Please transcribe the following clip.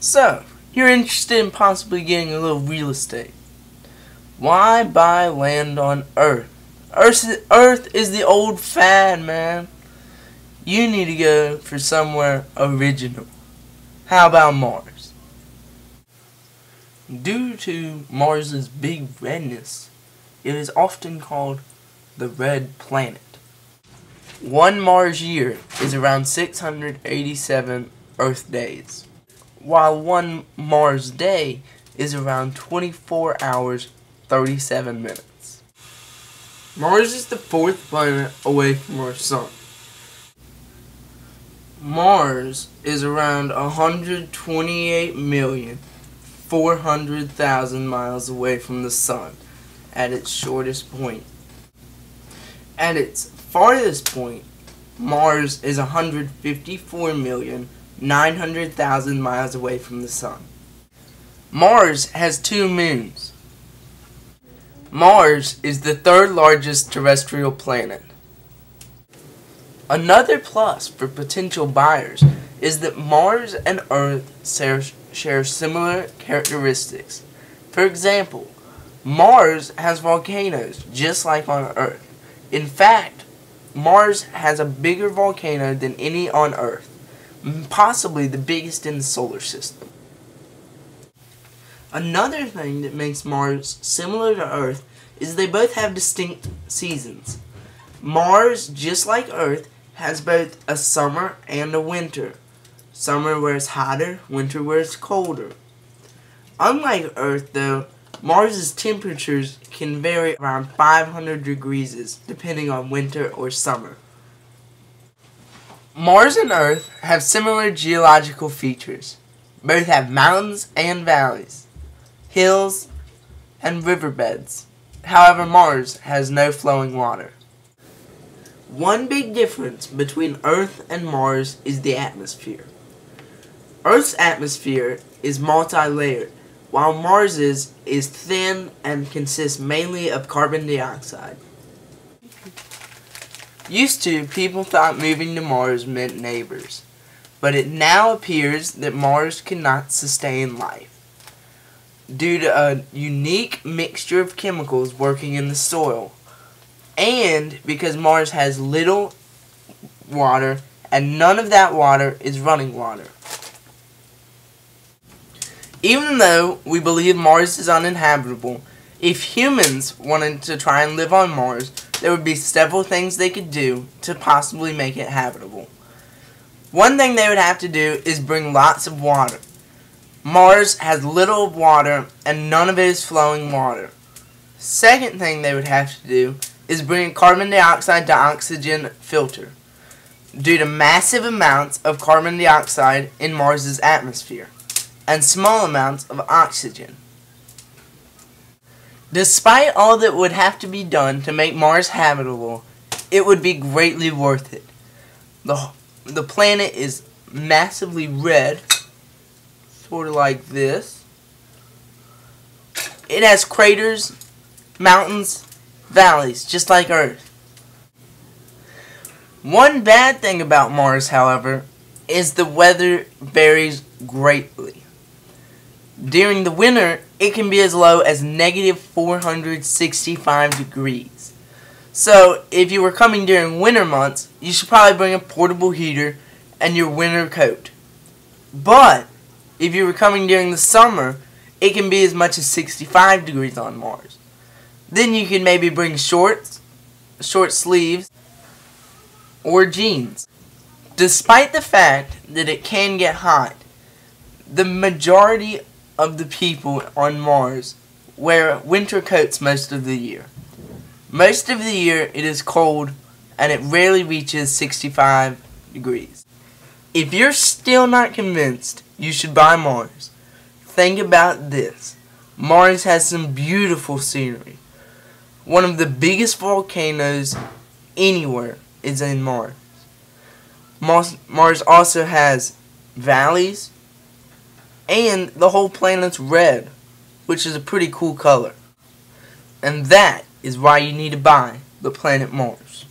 So, you're interested in possibly getting a little real estate. Why buy land on Earth? Earth is the old fad, man. You need to go for somewhere original. How about Mars? Due to Mars's big redness, it is often called the red planet. One Mars year is around 687 Earth days, while one Mars day is around 24 hours 37 minutes. Mars is the fourth planet away from our Sun. Mars is around 128,400,000 miles away from the Sun at its shortest point. At its farthest point, Mars is 154,900,000 miles away from the Sun. Mars has 2 moons. Mars is the third largest terrestrial planet. Another plus for potential buyers is that Mars and Earth share similar characteristics. For example, Mars has volcanoes just like on Earth. In fact, Mars has a bigger volcano than any on Earth, possibly the biggest in the solar system. Another thing that makes Mars similar to Earth is they both have distinct seasons. Mars, just like Earth, has both a summer and a winter. Summer where it's hotter, winter where it's colder. Unlike Earth though, Mars's temperatures can vary around 500 degrees depending on winter or summer. Mars and Earth have similar geological features. Both have mountains and valleys, hills and riverbeds. However, Mars has no flowing water. One big difference between Earth and Mars is the atmosphere. Earth's atmosphere is multi-layered, while Mars's is thin and consists mainly of carbon dioxide. Used to, people thought moving to Mars meant neighbors, but it now appears that Mars cannot sustain life due to a unique mixture of chemicals working in the soil, and because Mars has little water and none of that water is running water. Even though we believe Mars is uninhabitable, if humans wanted to try and live on Mars, there would be several things they could do to possibly make it habitable. One thing they would have to do is bring lots of water. Mars has little water and none of it is flowing water. Second thing they would have to do is bring a carbon dioxide to oxygen filter due to massive amounts of carbon dioxide in Mars's atmosphere and small amounts of oxygen. Despite all that would have to be done to make Mars habitable, it would be greatly worth it. The planet is massively red, sort of like this. It has craters, mountains, valleys, just like Earth. One bad thing about Mars, however, is the weather varies greatly. During the winter, it can be as low as -465 degrees. So, if you were coming during winter months, you should probably bring a portable heater and your winter coat. But, if you were coming during the summer, it can be as much as 65 degrees on Mars. Then you can maybe bring shorts, short sleeves, or jeans. Despite the fact that it can get hot, the majority of the people on Mars wear winter coats most of the year. Most of the year it is cold and it rarely reaches 65 degrees. If you're still not convinced you should buy Mars, think about this. Mars has some beautiful scenery. One of the biggest volcanoes anywhere is in Mars. Mars also has valleys, and the whole planet's red, which is a pretty cool color. And that is why you need to buy the planet Mars.